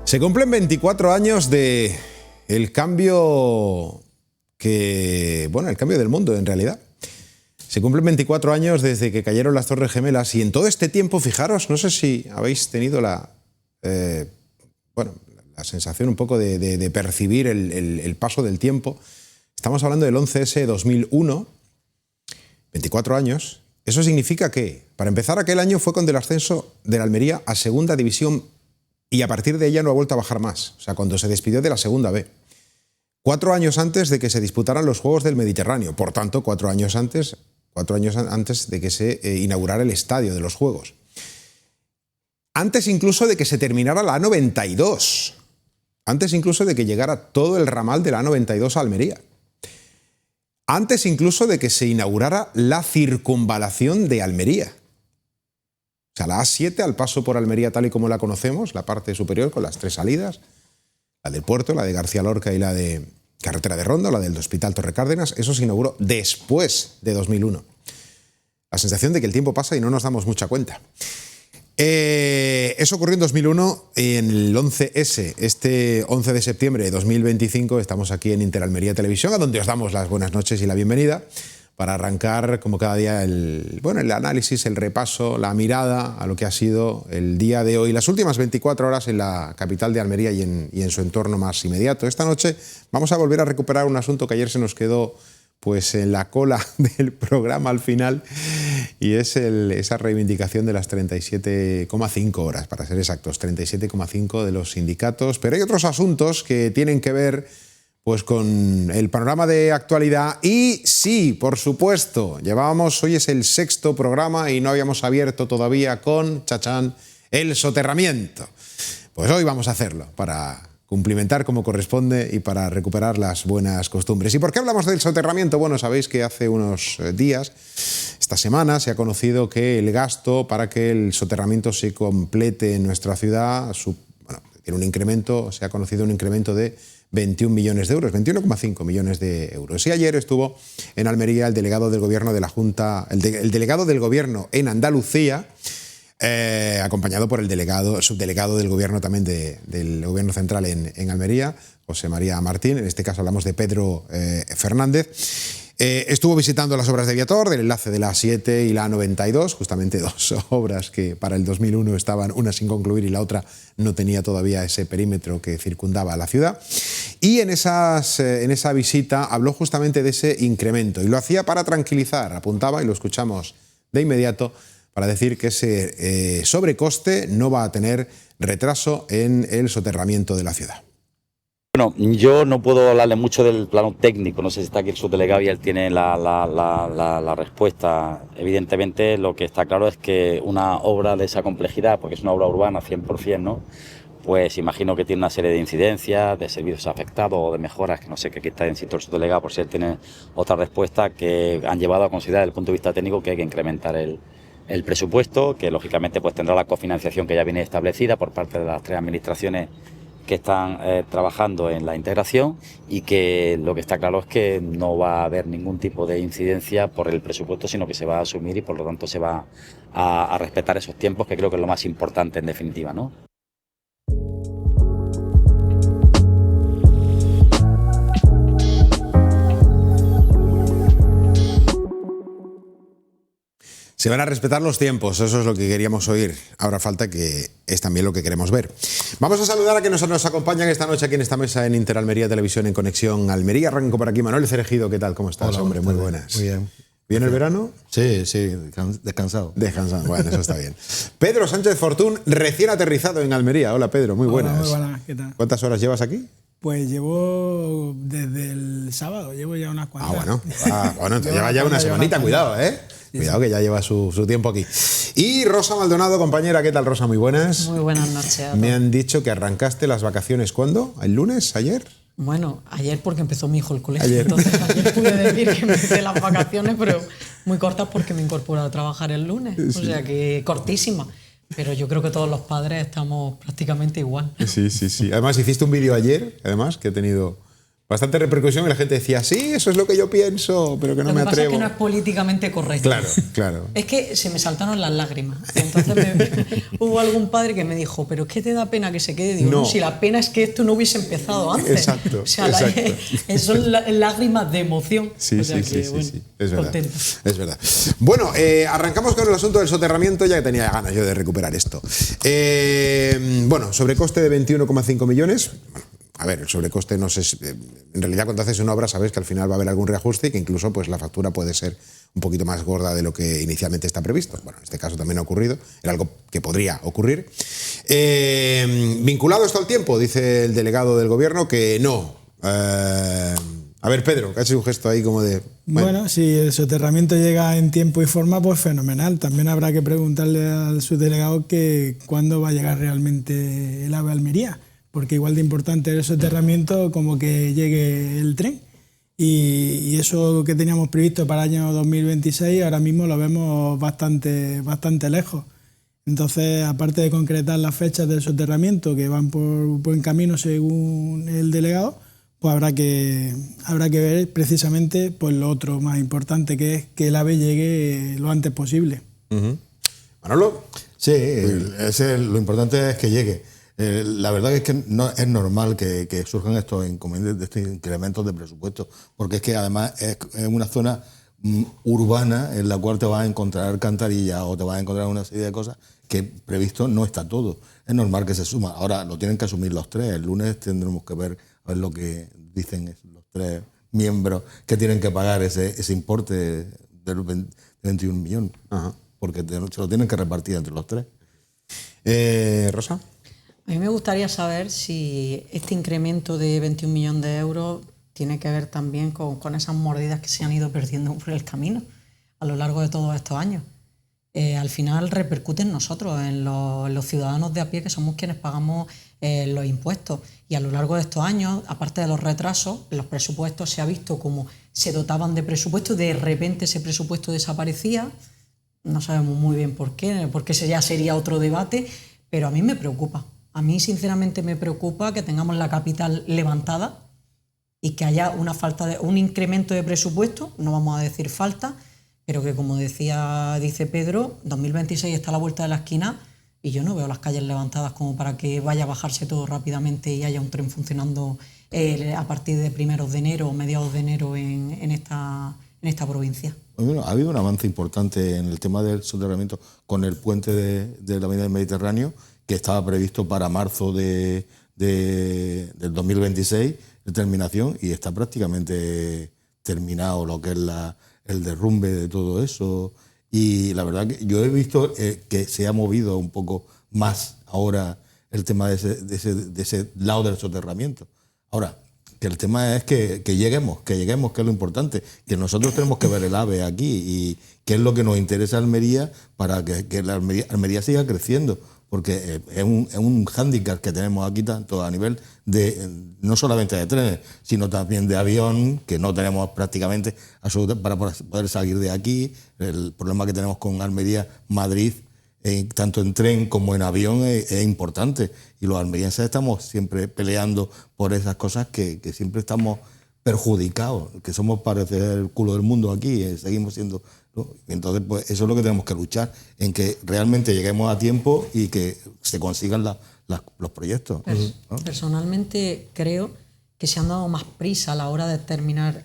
Se cumplen 24 años de el cambio el cambio del mundo en realidad. Se cumplen 24 años desde que cayeron las Torres Gemelas y en todo este tiempo, fijaros, no sé si habéis tenido la sensación un poco de percibir el paso del tiempo. Estamos hablando del 11S 2001, 24 años. Eso significa que, para empezar, aquel año fue cuando el ascenso de la Almería a Segunda División y a partir de ella no ha vuelto a bajar más, o sea, cuando se despidió de la Segunda B. 4 años antes de que se disputaran los Juegos del Mediterráneo, por tanto, 4 años antes de que se inaugurara el estadio de los Juegos. Antes incluso de que se terminara la A92, antes incluso de que llegara todo el ramal de la A92 a Almería. Antes incluso de que se inaugurara la circunvalación de Almería. O sea, la A7 al paso por Almería tal y como la conocemos, la parte superior con las 3 salidas, la del puerto, la de García Lorca y la de Carretera de Ronda, la del Hospital Torre Cárdenas, eso se inauguró después de 2001. La sensación de que el tiempo pasa y no nos damos mucha cuenta. Eso ocurrió en 2001, en el 11S, este 11 de septiembre de 2025, estamos aquí en Interalmería Televisión, a donde os damos las buenas noches y la bienvenida, para arrancar, como cada día, el análisis, el repaso, la mirada a lo que ha sido el día de hoy, las últimas 24 horas en la capital de Almería y en su entorno más inmediato. Esta noche vamos a volver a recuperar un asunto que ayer se nos quedó en la cola del programa al final, y es esa reivindicación de las 37,5 horas, para ser exactos, 37,5 de los sindicatos. Pero hay otros asuntos que tienen que ver con el panorama de actualidad y sí, por supuesto, hoy es el 6º programa y no habíamos abierto todavía con, chachán, el soterramiento. Pues hoy vamos a hacerlo para cumplimentar como corresponde y para recuperar las buenas costumbres. ¿Y por qué hablamos del soterramiento? Bueno, sabéis que hace unos días, esta semana, se ha conocido que el gasto para que el soterramiento se complete en nuestra ciudad tiene un incremento, se ha conocido un incremento de 21 millones de euros, 21,5 millones de euros. Y ayer estuvo en Almería el delegado del Gobierno de la Junta, el delegado del Gobierno en Andalucía, acompañado por el subdelegado del Gobierno también del Gobierno Central en Almería, José María Martín. En este caso hablamos de Pedro Fernández. Estuvo visitando las obras de Viator, del enlace de la A7 y la A92, justamente 2 obras que para el 2001 estaban, una sin concluir y la otra no tenía todavía ese perímetro que circundaba a la ciudad. Y en esa visita habló justamente de ese incremento y lo hacía para tranquilizar, apuntaba, y lo escuchamos de inmediato, para decir que ese sobrecoste no va a tener retraso en el soterramiento de la ciudad. Bueno, yo no puedo hablarle mucho del plano técnico, no sé si está aquí el subdelegado y él tiene la respuesta. Evidentemente lo que está claro es que una obra de esa complejidad, porque es una obra urbana 100%, ¿no? Pues imagino que tiene una serie de incidencias, de servicios afectados o de mejoras, que no sé, que aquí está en sitio el subdelegado por si él tiene otra respuesta, que han llevado a considerar desde el punto de vista técnico que hay que incrementar el presupuesto, que lógicamente pues tendrá la cofinanciación que ya viene establecida por parte de las 3 administraciones que están trabajando en la integración, y que lo que está claro es que no va a haber ningún tipo de incidencia por el presupuesto, sino que se va a asumir y por lo tanto se va a respetar esos tiempos, que creo que es lo más importante en definitiva, ¿no? Se van a respetar los tiempos, eso es lo que queríamos oír. Ahora falta que es también lo que queremos ver. Vamos a saludar a quienes nos acompañan esta noche aquí en esta mesa en Interalmería Televisión en Conexión Almería. Arranco por aquí. Manuel Cerejido, ¿qué tal? ¿Cómo estás? Hola, hombre, muy buenas. Muy bien. ¿Bien el verano? Sí, descansado. Descansado, bueno, eso está bien. Pedro Sánchez Fortún, recién aterrizado en Almería. Hola, Pedro, muy buenas. Hola, muy buenas, ¿qué tal? ¿Cuántas horas llevas aquí? Pues llevo desde el sábado, llevo ya unas cuantas. Bueno, entonces lleva ya una semanita, cuidado, ¿eh? Sí, cuidado, que ya lleva su tiempo aquí. Y Rosa Maldonado, compañera, ¿qué tal, Rosa? Muy buenas. Muy buenas noches. Me han dicho que arrancaste las vacaciones, ¿cuándo? ¿El lunes? ¿Ayer? Bueno, ayer porque empezó mi hijo el colegio. Ayer. Entonces ayer pude decir que empecé las vacaciones, pero muy cortas porque me he incorporado a trabajar el lunes. Sí. O sea que cortísima. Pero yo creo que todos los padres estamos prácticamente igual. Sí. Además, hiciste un vídeo ayer, además, que he tenido Bastante repercusión y la gente decía, sí, eso es lo que yo pienso, pero que no me atrevo. Lo que pasa es que no es políticamente correcto. Claro, claro. Es que se me saltaron las lágrimas. Y entonces hubo algún padre que me dijo, pero es que te da pena que se quede. Digo, no, si la pena es que esto no hubiese empezado antes. Exacto, o sea, exacto. Son lágrimas de emoción. Sí, o sea sí, que, sí, bueno, sí. Es verdad. contento. Es verdad. Bueno, arrancamos con el asunto del soterramiento, ya que tenía ganas yo de recuperar esto. Bueno, sobrecoste de 21,5 millones. Bueno, a ver, el sobrecoste no sé, en realidad cuando haces una obra sabes que al final va a haber algún reajuste y que incluso pues la factura puede ser un poquito más gorda de lo que inicialmente está previsto. Bueno, en este caso también ha ocurrido, era algo que podría ocurrir. Vinculado esto al tiempo, dice el delegado del gobierno que no. A ver, Pedro, que ha hecho un gesto ahí como de... Bueno, si el soterramiento llega en tiempo y forma, pues fenomenal. También habrá que preguntarle al subdelegado que cuándo va a llegar realmente el AVE a Almería, porque igual de importante es el soterramiento como que llegue el tren. Y eso que teníamos previsto para el año 2026, ahora mismo lo vemos bastante lejos. Entonces, aparte de concretar las fechas del soterramiento, que van por buen camino según el delegado, pues habrá que ver precisamente pues lo otro más importante, que es que el AVE llegue lo antes posible. Manolo. Sí, lo importante es que llegue. La verdad es que no es normal que surjan estos incrementos de presupuesto, porque es que además es una zona urbana en la cual te vas a encontrar alcantarillas o te vas a encontrar una serie de cosas que previsto no está todo. Es normal que se suma. Ahora lo tienen que asumir los tres. El lunes tendremos que ver a ver lo que dicen los tres miembros que tienen que pagar ese importe de 21 millones. Ajá. Porque se lo tienen que repartir entre los tres. Rosa. A mí me gustaría saber si este incremento de 21 millones de euros tiene que ver también con esas mordidas que se han ido perdiendo por el camino a lo largo de todos estos años. Al final repercute en nosotros, en los ciudadanos de a pie, que somos quienes pagamos los impuestos. Y a lo largo de estos años, aparte de los retrasos, los presupuestos se ha visto como se dotaban de presupuesto, de repente ese presupuesto desaparecía. No sabemos muy bien por qué, porque ese ya sería otro debate, pero a mí me preocupa. A mí, sinceramente, me preocupa que tengamos la capital levantada y que haya un incremento de presupuesto, no vamos a decir falta, pero que, como dice Pedro, 2026 está a la vuelta de la esquina y yo no veo las calles levantadas como para que vaya a bajarse todo rápidamente y haya un tren funcionando a partir de primeros de enero o mediados de enero en esta provincia. Bueno, ha habido un avance importante en el tema del soterramiento con el puente de la Avenida del Mediterráneo, que estaba previsto para marzo del 2026, de terminación, y está prácticamente terminado lo que es el derrumbe de todo eso. Y la verdad que yo he visto que se ha movido un poco más ahora el tema de ese lado del soterramiento. Ahora, que el tema es que lleguemos, que es lo importante, que nosotros tenemos que ver el AVE aquí y qué es lo que nos interesa a Almería para que la Almería siga creciendo, porque es un hándicap que tenemos aquí tanto a nivel de no solamente de trenes, sino también de avión, que no tenemos prácticamente para poder salir de aquí. El problema que tenemos con Almería-Madrid, tanto en tren como en avión, es importante, y los almerienses estamos siempre peleando por esas cosas que siempre estamos perjudicados, que somos parecer el culo del mundo aquí, seguimos siendo, ¿no? Entonces, pues eso es lo que tenemos que luchar, en que realmente lleguemos a tiempo y que se consigan los proyectos, ¿no? Personalmente creo que se han dado más prisa a la hora de terminar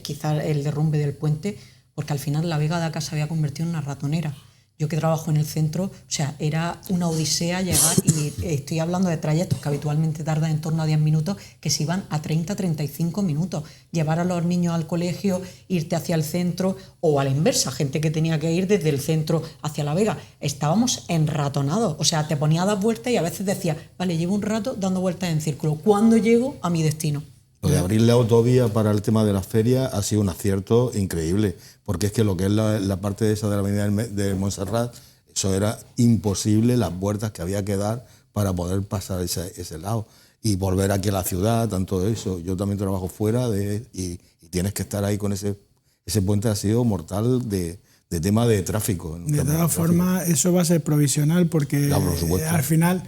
quizá el derrumbe del puente, porque al final la Vega de acá se había convertido en una ratonera. Yo que trabajo en el centro, o sea, era una odisea llegar, y estoy hablando de trayectos que habitualmente tardan en torno a 10 minutos, que se iban a 30-35 minutos. Llevar a los niños al colegio, irte hacia el centro, o a la inversa, gente que tenía que ir desde el centro hacia La Vega. Estábamos enratonados, o sea, te ponía a dar vueltas y a veces decía, vale, llevo un rato dando vueltas en círculo, ¿cuándo llego a mi destino? Lo de abrir la autovía para el tema de las ferias ha sido un acierto increíble, porque es que lo que es la parte esa de la avenida de Montserrat, eso era imposible, las vueltas que había que dar para poder pasar ese lado y volver aquí a la ciudad, tanto eso. Yo también trabajo fuera y tienes que estar ahí con ese puente, ha sido mortal de tema de tráfico. De todas formas, eso va a ser provisional, porque claro, por supuesto. al final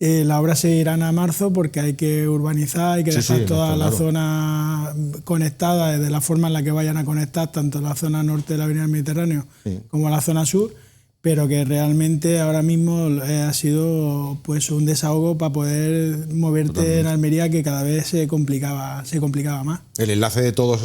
La obra seguirá a marzo porque hay que urbanizar, hay que dejar toda la zona conectada de la forma en la que vayan a conectar tanto la zona norte de la Avenida del Mediterráneo como la zona sur, pero que realmente ahora mismo ha sido pues un desahogo para poder moverte en Almería, que cada vez se complicaba más. El enlace de todas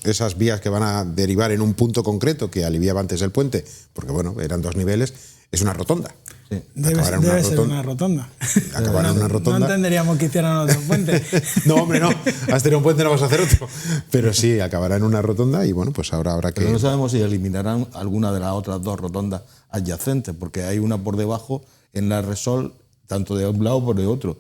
esas vías que van a derivar en un punto concreto que aliviaba antes el puente, porque bueno, eran 2 niveles, es una rotonda. Sí. Debe ser una rotonda. Acabar en una rotonda. No entenderíamos que hicieran otro puente. No, hombre, no. Has tenido un puente, no vas a hacer otro. Pero sí, acabará en una rotonda y bueno, pues ahora habrá que... Pero no sabemos si eliminarán alguna de las otras 2 rotondas adyacentes, porque hay una por debajo en la Resol, tanto de un lado como de otro.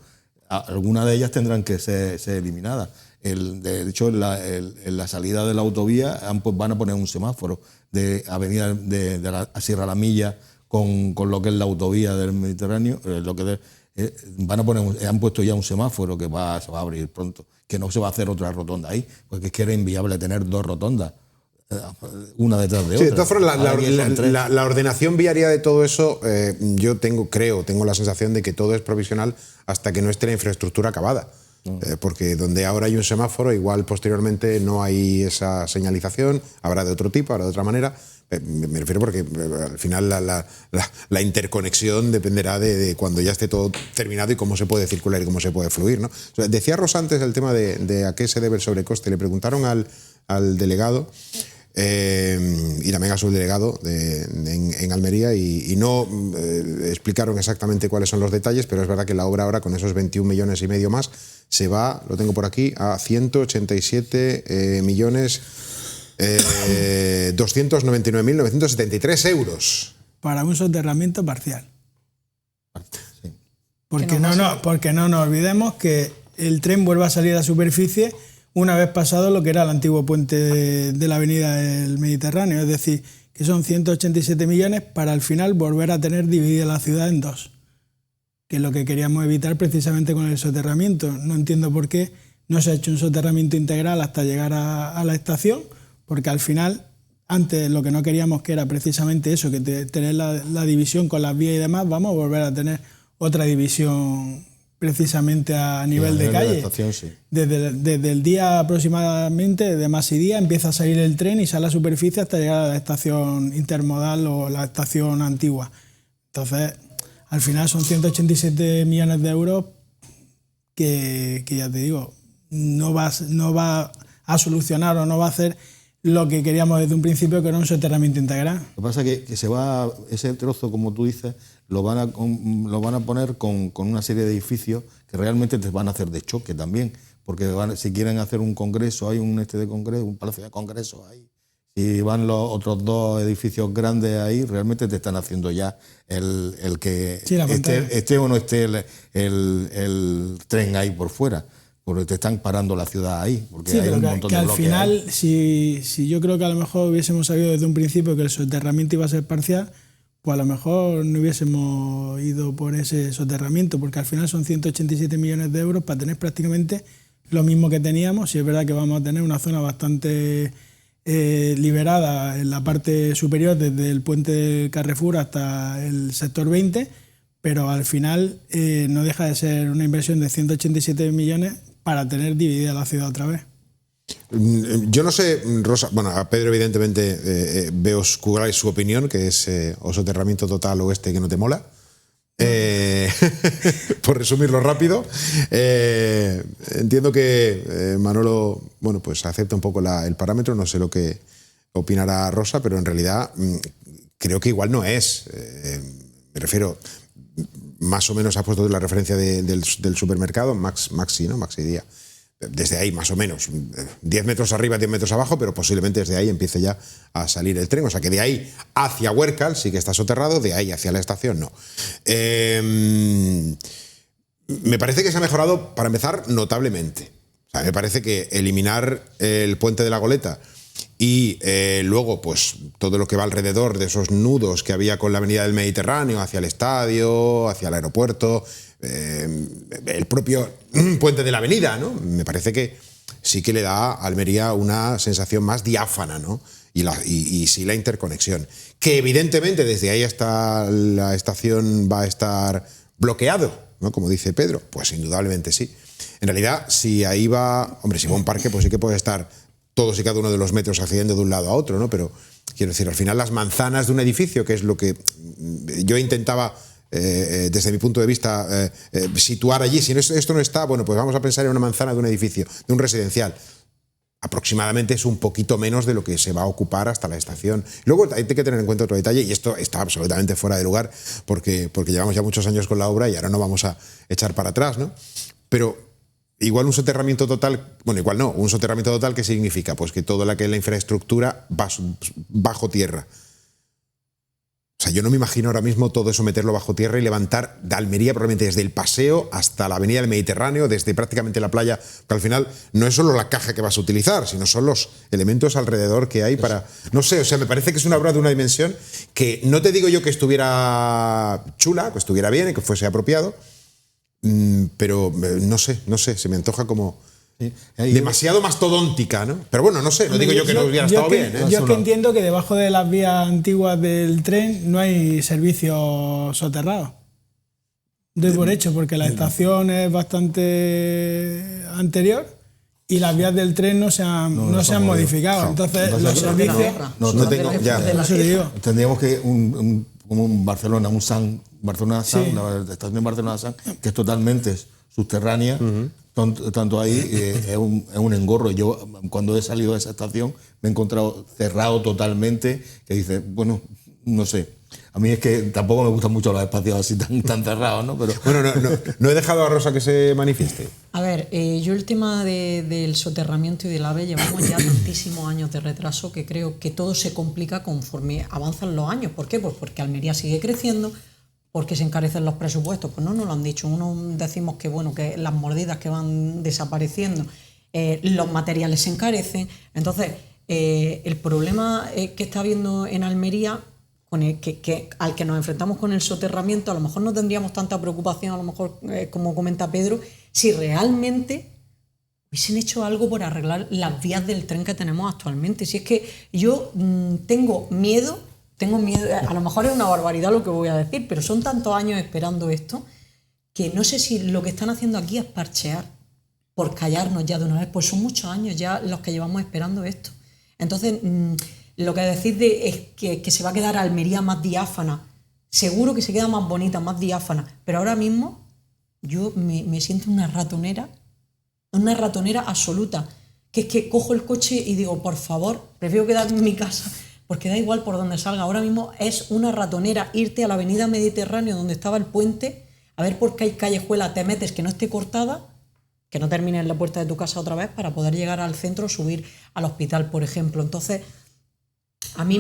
Algunas de ellas tendrán que ser eliminadas. De hecho, en la salida de la autovía van a poner un semáforo de avenida a Sierra La Milla con lo que es la autovía del Mediterráneo. Han puesto ya un semáforo que se va a abrir pronto, que no se va a hacer otra rotonda ahí, porque es que era inviable tener 2 rotondas, una detrás de otra. Sí, de todas formas, la ordenación viaria de todo eso, yo tengo la sensación de que todo es provisional hasta que no esté la infraestructura acabada. Porque donde ahora hay un semáforo, igual posteriormente no hay esa señalización, habrá de otro tipo, habrá de otra manera. Me refiero porque al final la interconexión dependerá de cuando ya esté todo terminado y cómo se puede circular y cómo se puede fluir, ¿no? O sea, decía Rosa antes el tema de a qué se debe el sobrecoste. Le preguntaron al delegado y también a su delegado en Almería y no explicaron exactamente cuáles son los detalles, pero es verdad que la obra ahora con esos 21,5 millones más se va, lo tengo por aquí, a 187.299.973 euros. Para un soterramiento parcial. Sí. Porque no nos olvidemos que el tren vuelve a salir a la superficie una vez pasado lo que era el antiguo puente de la Avenida del Mediterráneo. Es decir, que son 187 millones para al final volver a tener dividida la ciudad en 2. Que es lo que queríamos evitar precisamente con el soterramiento. No entiendo por qué no se ha hecho un soterramiento integral hasta llegar a la estación, porque al final, antes lo que no queríamos que era precisamente eso, que tener la división con las vías y demás, vamos a volver a tener otra división precisamente a nivel de calle. Estación, sí. Desde el día aproximadamente, de más y día, empieza a salir el tren y sale a la superficie hasta llegar a la estación intermodal o la estación antigua. Entonces, al final son 187 millones de euros que ya te digo, no va a solucionar o no va a hacer lo que queríamos desde un principio, que era un soterramiento integral. Lo que pasa es que se va, ese trozo, como tú dices, lo van a poner con una serie de edificios que realmente te van a hacer de choque también, porque si quieren hacer un congreso, hay un palacio de congresos ahí, si van los otros 2 edificios grandes ahí, realmente te están haciendo ya el que sí, esté o no esté el tren ahí por fuera. Porque te están parando la ciudad ahí, porque sí, hay un montón de bloques. Al final, si yo creo que a lo mejor hubiésemos sabido desde un principio que el soterramiento iba a ser parcial, pues a lo mejor no hubiésemos ido por ese soterramiento, porque al final son 187 millones de euros para tener prácticamente lo mismo que teníamos. Y es verdad que vamos a tener una zona bastante liberada en la parte superior, desde el puente del Carrefour hasta el sector 20, pero al final no deja de ser una inversión de 187 millones para tener dividida la ciudad otra vez. Yo no sé, Rosa, bueno, a Pedro evidentemente veo su opinión, que es o soterramiento total o que no te mola. Por resumirlo rápido, entiendo que Manolo, bueno, pues acepta un poco el parámetro, no sé lo que opinará Rosa, pero en realidad creo que igual no es. Me refiero, más o menos ha puesto la referencia del supermercado, Maxi, ¿no? Maxi Día. Desde ahí, más o menos, 10 metros arriba, 10 metros abajo, pero posiblemente desde ahí empiece ya a salir el tren. O sea que de ahí hacia Huércal sí que está soterrado, de ahí hacia la estación no. Me parece que se ha mejorado, para empezar, notablemente. O sea, me parece que eliminar el puente de la Goleta y luego pues todo lo que va alrededor de esos nudos que había con la avenida del Mediterráneo, hacia el estadio, hacia el aeropuerto, el propio puente de la avenida, ¿no? Me parece que sí que le da a Almería una sensación más diáfana, ¿no? Y sí la interconexión. Que evidentemente desde ahí hasta la estación va a estar bloqueado, ¿no? Como dice Pedro, pues indudablemente sí. En realidad, si ahí va, hombre, si va a un parque, pues sí que puede estar todos y cada uno de los metros accediendo de un lado a otro, ¿no? Pero quiero decir, al final las manzanas de un edificio, que es lo que yo intentaba desde mi punto de vista situar allí, si esto no está, bueno, pues vamos a pensar en una manzana de un edificio, de un residencial. Aproximadamente es un poquito menos de lo que se va a ocupar hasta la estación. Luego hay que tener en cuenta otro detalle, y esto está absolutamente fuera de lugar porque llevamos ya muchos años con la obra y ahora no vamos a echar para atrás, ¿no? Pero igual un soterramiento total, bueno, igual no, un soterramiento total, ¿qué significa? Pues que toda la infraestructura va bajo tierra. O sea, yo no me imagino ahora mismo todo eso meterlo bajo tierra y levantar de Almería probablemente desde el paseo hasta la avenida del Mediterráneo, desde prácticamente la playa, que al final no es solo la caja que vas a utilizar, sino son los elementos alrededor que hay para... No sé, o sea, me parece que es una obra de una dimensión que no te digo yo que estuviera chula, que estuviera bien y que fuese apropiado, pero no sé, se me antoja como... demasiado mastodóntica, ¿no? Pero bueno, no sé, no digo yo que no hubiera estado bien. Yo es que entiendo que debajo de las vías antiguas del tren no hay servicios soterrados. Doy por hecho, porque la estación es bastante anterior y las vías del tren no se han modificado. Entonces, los servicios... No tengo, ya. Tendríamos que como un Barcelona, Barcelona-San, sí. La estación de Barcelona-San, que es totalmente subterránea. Tanto ahí es un engorro. Yo cuando he salido de esa estación me he encontrado cerrado totalmente, que dice, bueno, no sé. A mí es que tampoco me gustan mucho los espacios así tan cerrados, ¿no? Pero bueno, no he dejado a Rosa que se manifieste. A ver, yo el tema del soterramiento y del AVE llevamos ya tantísimos años de retraso que creo que todo se complica conforme avanzan los años. ¿Por qué? Pues porque Almería sigue creciendo. ¿Por qué se encarecen los presupuestos? Pues no nos lo han dicho. Uno decimos que bueno, que las mordidas que van desapareciendo, los materiales se encarecen. Entonces, el problema que está habiendo en Almería, al que nos enfrentamos con el soterramiento, a lo mejor no tendríamos tanta preocupación, a lo mejor, como comenta Pedro, si realmente hubiesen hecho algo por arreglar las vías del tren que tenemos actualmente. Si es que yo tengo miedo, a lo mejor es una barbaridad lo que voy a decir, pero son tantos años esperando esto que no sé si lo que están haciendo aquí es parchear por callarnos ya de una vez, pues son muchos años ya los que llevamos esperando esto. Entonces, lo que decís es que se va a quedar Almería más diáfana, seguro que se queda más bonita, más diáfana, pero ahora mismo yo me siento una ratonera absoluta, que es que cojo el coche y digo, por favor, prefiero quedarme en mi casa, porque da igual por donde salga. Ahora mismo es una ratonera irte a la avenida Mediterráneo donde estaba el puente, a ver por qué hay callejuela te metes que no esté cortada, que no termine en la puerta de tu casa otra vez para poder llegar al centro, subir al hospital, por ejemplo. Entonces, a mí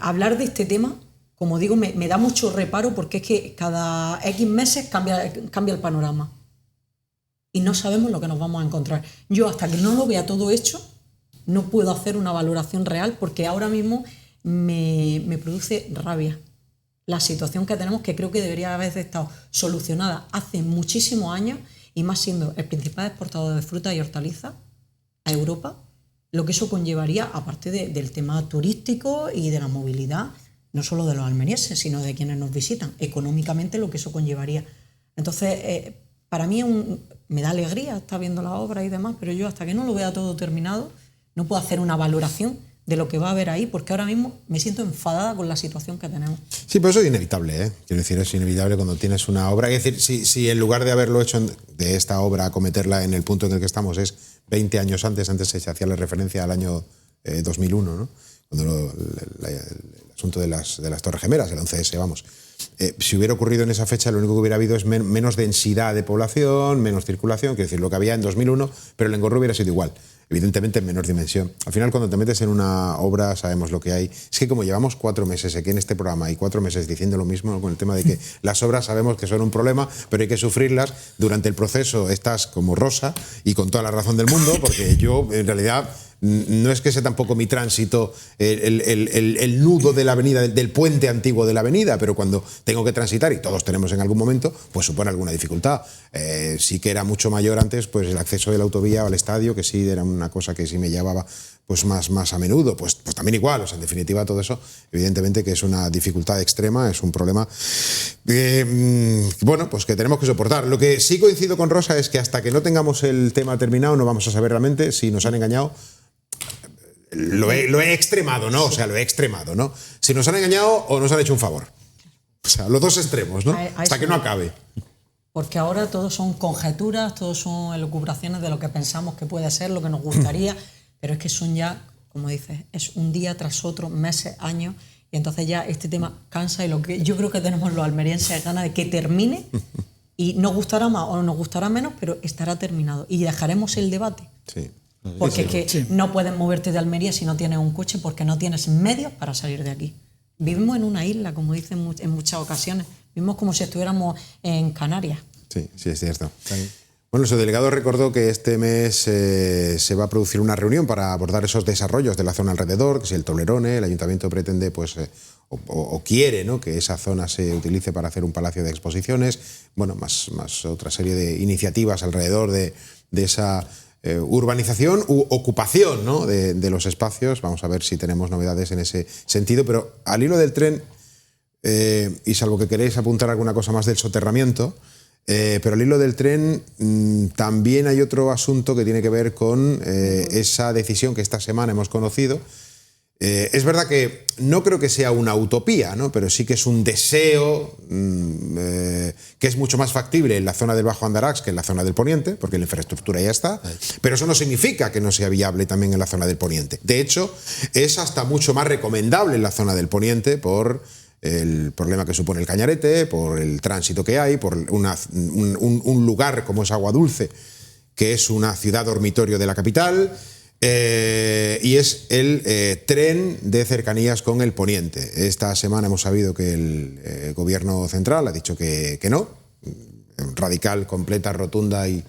hablar de este tema, como digo, me da mucho reparo porque es que cada X meses cambia el panorama y no sabemos lo que nos vamos a encontrar. Yo hasta que no lo vea todo hecho no puedo hacer una valoración real porque ahora mismo me produce rabia la situación que tenemos, que creo que debería haber estado solucionada hace muchísimos años, y más siendo el principal exportador de frutas y hortalizas a Europa, lo que eso conllevaría, aparte del tema turístico y de la movilidad, no solo de los almerienses, sino de quienes nos visitan, económicamente lo que eso conllevaría. Entonces, para mí me da alegría estar viendo la obra y demás, pero yo hasta que no lo vea todo terminado no puedo hacer una valoración de lo que va a haber ahí, porque ahora mismo me siento enfadada con la situación que tenemos. Sí, pero eso es inevitable, ¿eh? Quiero decir, es inevitable cuando tienes una obra. Es decir, si en lugar de haberlo hecho de esta obra, acometerla en el punto en el que estamos, es 20 años antes se hacía la referencia al año 2001, ¿no? Cuando el asunto de las Torres Gemelas, el 11S, vamos. Si hubiera ocurrido en esa fecha, lo único que hubiera habido es menos densidad de población, menos circulación, quiero decir, lo que había en 2001, pero el engorro hubiera sido igual. Evidentemente en menor dimensión. Al final, cuando te metes en una obra, sabemos lo que hay. Es que como llevamos 4 meses aquí en este programa y 4 meses diciendo lo mismo, ¿no? Con el tema de que las obras sabemos que son un problema, pero hay que sufrirlas. Durante el proceso estás como Rosa y con toda la razón del mundo, porque yo en realidad no es que sea tampoco mi tránsito el nudo de la avenida, del puente antiguo de la avenida, pero cuando tengo que transitar, y todos tenemos en algún momento, pues supone alguna dificultad. Sí que era mucho mayor antes pues el acceso de la autovía al estadio, que sí era una cosa que sí me llevaba pues más a menudo, pues también igual. O sea, en definitiva, todo eso, evidentemente que es una dificultad extrema, es un problema bueno, pues que tenemos que soportar. Lo que sí coincido con Rosa es que hasta que no tengamos el tema terminado no vamos a saber realmente si nos han engañado. Lo he extremado, ¿no? O sea, lo he extremado, ¿no? Si nos han engañado o nos han hecho un favor. O sea, los dos extremos, ¿no? Hasta que no acabe. Porque ahora todo son conjeturas, todo son elucubraciones de lo que pensamos que puede ser, lo que nos gustaría, pero es que son ya, como dices, es un día tras otro, meses, años, y entonces ya este tema cansa y lo que yo creo que tenemos los almerienses es ganas de que termine y nos gustará más o nos gustará menos, pero estará terminado y dejaremos el debate. Sí. Porque es que no puedes moverte de Almería si no tienes un coche porque no tienes medios para salir de aquí. Vivimos en una isla, como dicen en muchas ocasiones. Vivimos como si estuviéramos en Canarias. Sí, es cierto. Bueno, su delegado recordó que este mes se va a producir una reunión para abordar esos desarrollos de la zona alrededor, que si el Toblerone, el ayuntamiento pretende, pues, o quiere, ¿no?, que esa zona se utilice para hacer un palacio de exposiciones, bueno, más otra serie de iniciativas alrededor de esa urbanización u ocupación, ¿no?, de los espacios. Vamos a ver si tenemos novedades en ese sentido, pero al hilo del tren, y salvo que queréis apuntar alguna cosa más del soterramiento, pero al hilo del tren también hay otro asunto que tiene que ver con esa decisión que esta semana hemos conocido. Es verdad que no creo que sea una utopía, ¿no?, pero sí que es un deseo que es mucho más factible en la zona del Bajo Andarax que en la zona del Poniente, porque la infraestructura ya está, pero eso no significa que no sea viable también en la zona del Poniente. De hecho, es hasta mucho más recomendable en la zona del Poniente por el problema que supone el Cañarete, por el tránsito que hay, por un lugar como es Aguadulce, que es una ciudad dormitorio de la capital, y es el tren de cercanías con el Poniente. Esta semana hemos sabido que el gobierno central ha dicho que no, radical, completa, rotunda y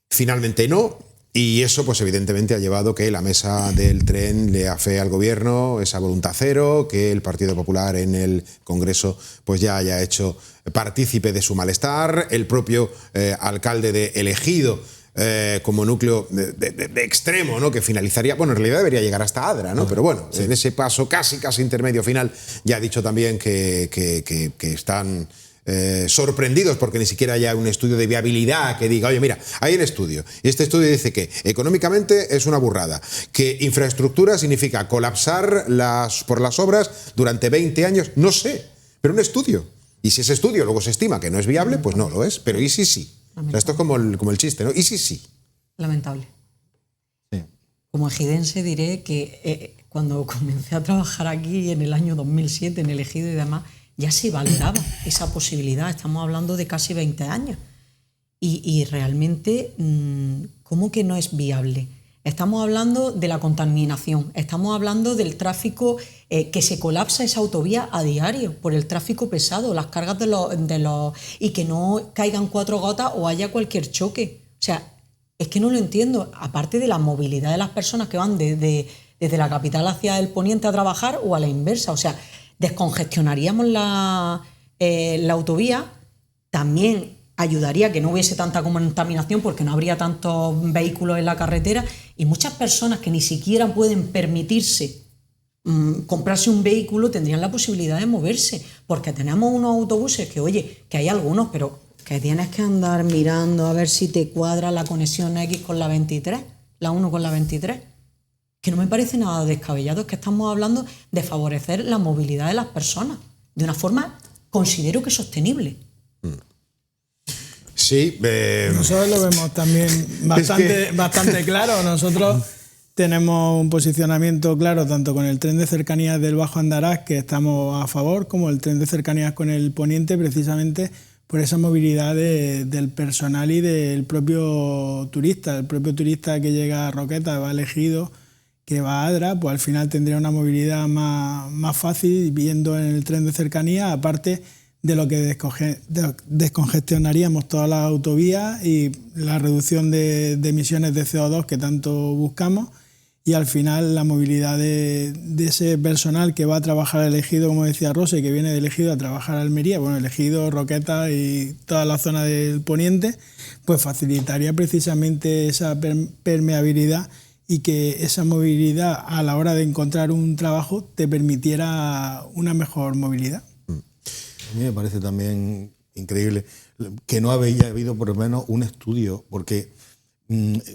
finalmente no. Y eso, pues evidentemente ha llevado que la mesa del tren le afee al gobierno esa voluntad cero, que el Partido Popular en el Congreso pues ya haya hecho partícipe de su malestar, el propio alcalde de El Ejido como núcleo de extremo, ¿no?, que finalizaría, bueno, en realidad debería llegar hasta Adra, ¿no?, pero bueno, sí, en ese paso casi intermedio final ya ha dicho también que están sorprendidos porque ni siquiera haya un estudio de viabilidad que diga, oye, mira, hay un estudio y este estudio dice que económicamente es una burrada, que infraestructura significa colapsar por las obras durante 20 años, no sé, pero un estudio. Y si ese estudio luego se estima que no es viable, pues no lo es, pero ¿y si sí? O sea, esto es como el chiste, ¿no? ¿Y si sí? Lamentable. Sí. Como ejidense diré que cuando comencé a trabajar aquí en el año 2007 en El Ejido y demás, ya se valoraba esa posibilidad. Estamos hablando de casi 20 años. Y realmente, ¿cómo que no es viable? Estamos hablando de la contaminación, estamos hablando del tráfico, que se colapsa esa autovía a diario por el tráfico pesado, las cargas y que no caigan 4 gotas o haya cualquier choque. O sea, es que no lo entiendo. Aparte de la movilidad de las personas que van desde la capital hacia el Poniente a trabajar o a la inversa. O sea, descongestionaríamos la autovía, también ayudaría a que no hubiese tanta contaminación porque no habría tantos vehículos en la carretera y muchas personas que ni siquiera pueden permitirse comprarse un vehículo tendrían la posibilidad de moverse, porque tenemos unos autobuses que, oye, que hay algunos, pero que tienes que andar mirando a ver si te cuadra la conexión X con la 23, la 1 con la 23. Que no me parece nada descabellado, es que estamos hablando de favorecer la movilidad de las personas de una forma, considero que sostenible. Sí. Nosotros lo vemos también bastante claro. Nosotros tenemos un posicionamiento claro tanto con el tren de cercanías del Bajo Andarax, que estamos a favor, como el tren de cercanías con el Poniente, precisamente por esa movilidad del personal y del propio turista. El propio turista que llega a Roqueta, va elegido, que va a Adra, pues al final tendría una movilidad más fácil viendo en el tren de cercanía, aparte de lo que descongestionaríamos todas las autovías y la reducción de emisiones de CO2 que tanto buscamos, y al final la movilidad de ese personal que va a trabajar El Ejido, como decía Rosa, y que viene de El Ejido a trabajar a Almería, bueno, El Ejido, Roqueta y toda la zona del Poniente, pues facilitaría precisamente esa permeabilidad y que esa movilidad a la hora de encontrar un trabajo te permitiera una mejor movilidad. A mí me parece también increíble que no había habido por lo menos un estudio, porque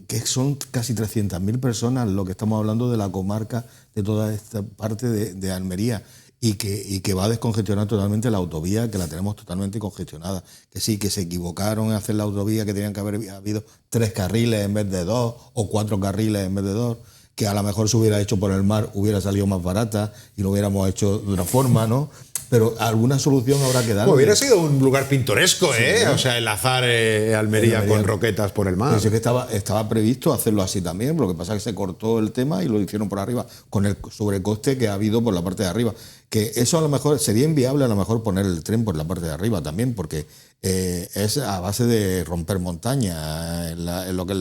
que son casi 300.000 personas lo que estamos hablando de la comarca, de toda esta parte de Almería, y que va a descongestionar totalmente la autovía, que la tenemos totalmente congestionada. Que sí, que se equivocaron en hacer la autovía, que tenían que haber habido 3 carriles en vez de 2, o 4 carriles en vez de 2, que a lo mejor se hubiera hecho por el mar, hubiera salido más barata y lo hubiéramos hecho de otra forma, ¿no? Pero alguna solución habrá que darle. Hubiera sido un lugar pintoresco, ¿eh? Sí, ¿no? O sea, enlazar Almería con Roquetas por el mar. Pero sí que estaba previsto hacerlo así también, lo que pasa es que se cortó el tema y lo hicieron por arriba, con el sobrecoste que ha habido por la parte de arriba. Que eso a lo mejor sería inviable, a lo mejor poner el tren por la parte de arriba también, porque es a base de romper montaña. En lo que es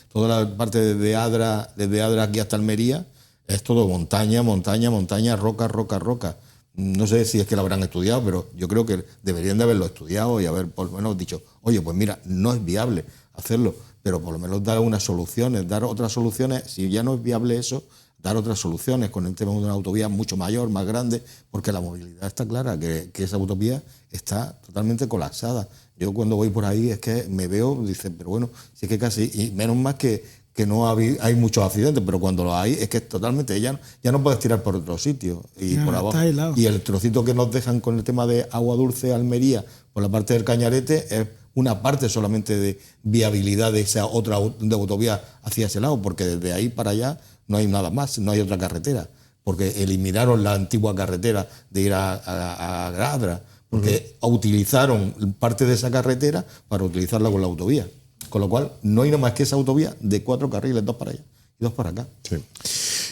toda la parte de Adra, desde Adra aquí hasta Almería, es todo montaña, montaña, montaña, roca, roca, roca. No sé si es que lo habrán estudiado, pero yo creo que deberían de haberlo estudiado y haber por lo menos dicho, oye, pues mira, no es viable hacerlo, pero por lo menos dar unas soluciones, dar otras soluciones. Si ya no es viable eso, dar otras soluciones con el tema de una autovía mucho mayor, más grande, porque la movilidad está clara, que esa autovía está totalmente colapsada. Yo cuando voy por ahí es que me veo, dice, pero bueno, si es que casi, y menos más que no hay muchos accidentes, pero cuando los hay es que es totalmente, ya no puedes tirar por otro sitio y por abajo. Y el trocito que nos dejan con el tema de Agua Dulce Almería por la parte del Cañarete es una parte solamente de viabilidad de esa otra de autovía hacia ese lado, porque desde ahí para allá no hay nada más, no hay otra carretera, porque eliminaron la antigua carretera de ir a Adra, porque utilizaron parte de esa carretera para utilizarla con la autovía. Con lo cual, no hay nada más que esa autovía de 4 carriles, 2 para allá y 2 para acá. Sí.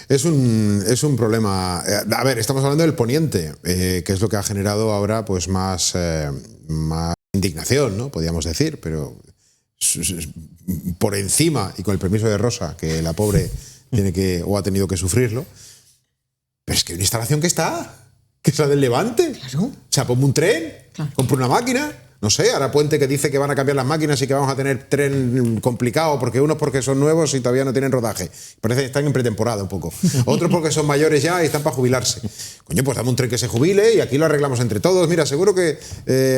Es un problema. A ver, estamos hablando del poniente, que es lo que ha generado ahora pues más indignación, ¿no? Podríamos decir, pero por encima, y con el permiso de Rosa, que la pobre tiene que o ha tenido que sufrirlo, pero es que hay una instalación que es la del Levante. Claro. O sea, ponme un tren, claro. compra una máquina. No sé, ahora Puente que dice que van a cambiar las máquinas y que vamos a tener tren complicado, porque unos porque son nuevos y todavía no tienen rodaje. Parece que están en pretemporada un poco. Otros porque son mayores ya y están para jubilarse. Coño, pues dame un tren que se jubile y aquí lo arreglamos entre todos. Mira, seguro que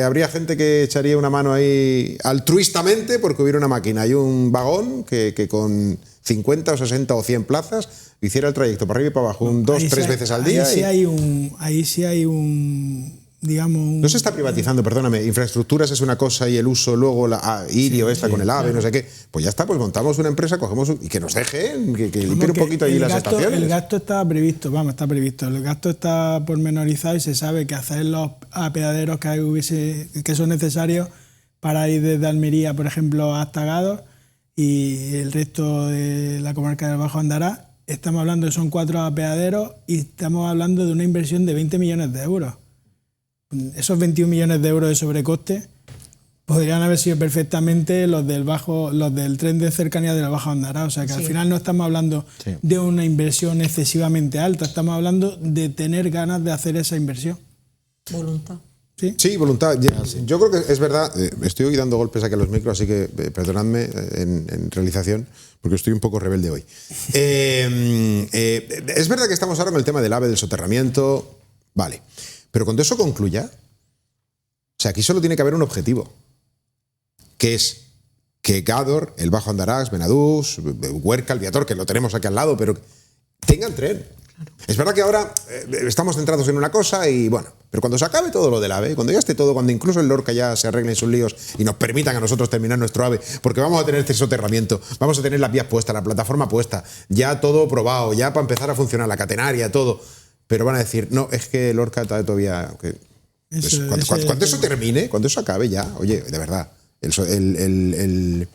habría gente que echaría una mano ahí altruistamente porque hubiera una máquina y un vagón que con 50 o 60 o 100 plazas hiciera el trayecto para arriba y para abajo 2 o 3 veces al día. Ahí sí hay un digamos... No se está privatizando, perdóname, infraestructuras es una cosa y el uso luego, Irio con el AVE, claro. No sé qué. Pues ya está, pues montamos una empresa, cogemos y que nos dejen, que limpien un poquito ahí las estaciones. El gasto está previsto. El gasto está pormenorizado y se sabe que hacer los apeaderos que son necesarios para ir desde Almería, por ejemplo, hasta Gádor y el resto de la comarca del Bajo Andará, estamos hablando de son 4 apeaderos y estamos hablando de una inversión de 20 millones de euros. Esos 21 millones de euros de sobrecoste podrían haber sido perfectamente los del tren de cercanía de la Baja Andará. O sea que al final no estamos hablando de una inversión excesivamente alta, estamos hablando de tener ganas de hacer esa inversión. Voluntad. Sí, voluntad. Yo creo que es verdad, estoy hoy dando golpes aquí a los micros, así que perdonadme en realización, porque estoy un poco rebelde hoy. Es verdad que estamos ahora con el tema del AVE, del soterramiento, vale. Pero cuando eso concluya, o sea, aquí solo tiene que haber un objetivo, que es que Gádor, el Bajo Andarax, Benadús, Huerca, el Viator, que lo tenemos aquí al lado, pero tengan tren. Claro. Es verdad que ahora estamos centrados en una cosa y bueno, pero cuando se acabe todo lo del AVE, cuando ya esté todo, cuando incluso el Lorca ya se arregle en sus líos y nos permitan a nosotros terminar nuestro AVE, porque vamos a tener este soterramiento, vamos a tener las vías puestas, la plataforma puesta, ya todo probado, ya para empezar a funcionar, la catenaria, todo. Pero van a decir, no, es que el Lorca todavía... Cuando eso termine, cuando eso acabe ya, oye, de verdad, el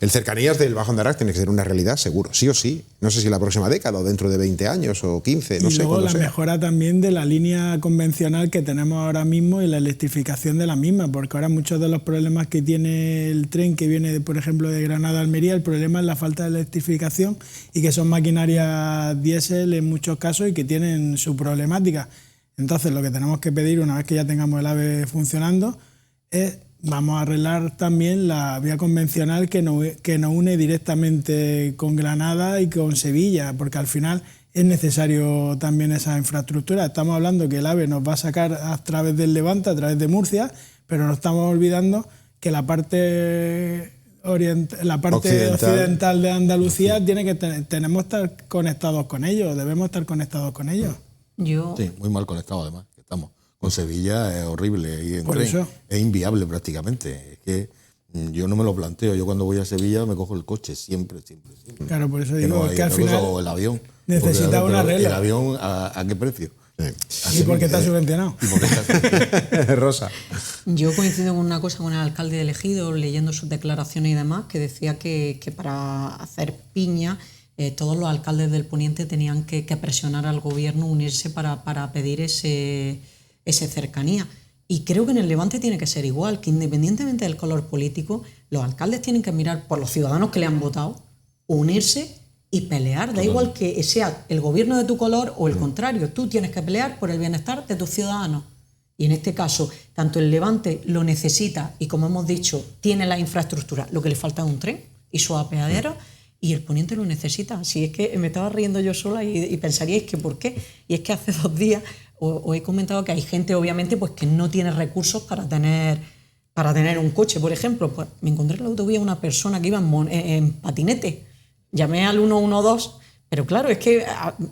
cercanías del Bajo Andarax tiene que ser una realidad, seguro, sí o sí. No sé si la próxima década o dentro de 20 años o 15, no sé. Y luego la mejora también de la línea convencional que tenemos ahora mismo y la electrificación de la misma, porque ahora muchos de los problemas que tiene el tren que viene, por ejemplo, de Granada a Almería, el problema es la falta de electrificación y que son maquinarias diésel en muchos casos y que tienen su problemática. Entonces, lo que tenemos que pedir una vez que ya tengamos el AVE funcionando es vamos a arreglar también la vía convencional que nos une directamente con Granada y con Sevilla, porque al final es necesario también esa infraestructura. Estamos hablando que el AVE nos va a sacar a través del Levante, a través de Murcia, pero nos estamos olvidando que la parte occidental de Andalucía tenemos que estar conectados con ellos, debemos estar conectados con ellos. Sí, muy mal conectados además, estamos. Con Sevilla es horrible y en Por tren eso. es inviable prácticamente. Es que yo no me lo planteo. Yo cuando voy a Sevilla me cojo el coche siempre. Claro, por eso Que digo, no es hay que al otra cosa, final o el avión. necesita Porque, una pero regla. ¿El avión a qué precio? ¿Y por qué está subvencionado? ¿Y por qué está Rosa. Yo coincido con una cosa con el alcalde de Ejido, leyendo sus declaraciones y demás, que decía que para hacer piña todos los alcaldes del Poniente tenían que presionar al gobierno, unirse para pedir ese cercanía. Y creo que en el Levante tiene que ser igual, que independientemente del color político, los alcaldes tienen que mirar por los ciudadanos que le han votado, unirse y pelear. Da igual que sea el gobierno de tu color o el contrario, tú tienes que pelear por el bienestar de tus ciudadanos. Y en este caso, tanto el Levante lo necesita y, como hemos dicho, tiene la infraestructura, lo que le falta es un tren y sus apeaderos, y el Poniente lo necesita. Si es que me estaba riendo yo sola y pensaríais que ¿por qué? Y es que hace 2 días os he comentado que hay gente, obviamente, pues que no tiene recursos para tener un coche, por ejemplo. Pues me encontré en la autovía una persona que iba en patinete. Llamé al 112, pero claro, es que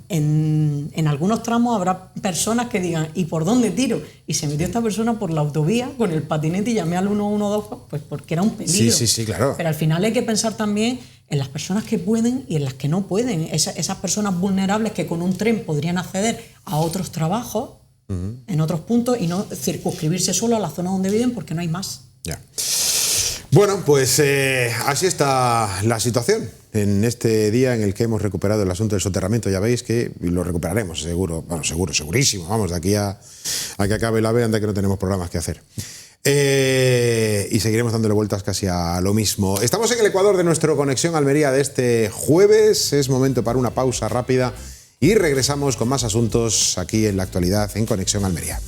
en algunos tramos habrá personas que digan ¿y por dónde tiro? Y se metió esta persona por la autovía con el patinete y llamé al 112 pues porque era un peligro. Sí, claro. Pero al final hay que pensar también en las personas que pueden y en las que no pueden. Esas personas vulnerables que con un tren podrían acceder a otros trabajos en otros puntos y no circunscribirse solo a la zona donde viven porque no hay más. Ya. Bueno, pues así está la situación en este día en el que hemos recuperado el asunto del soterramiento. Ya veis que lo recuperaremos, seguro, bueno, segurísimo, vamos, de aquí a que acabe el AVE, anda que no tenemos programas que hacer. Y seguiremos dándole vueltas casi a lo mismo. Estamos en el ecuador de nuestro Conexión Almería de este jueves. Es momento para una pausa rápida y regresamos con más asuntos aquí en la actualidad en Conexión Almería.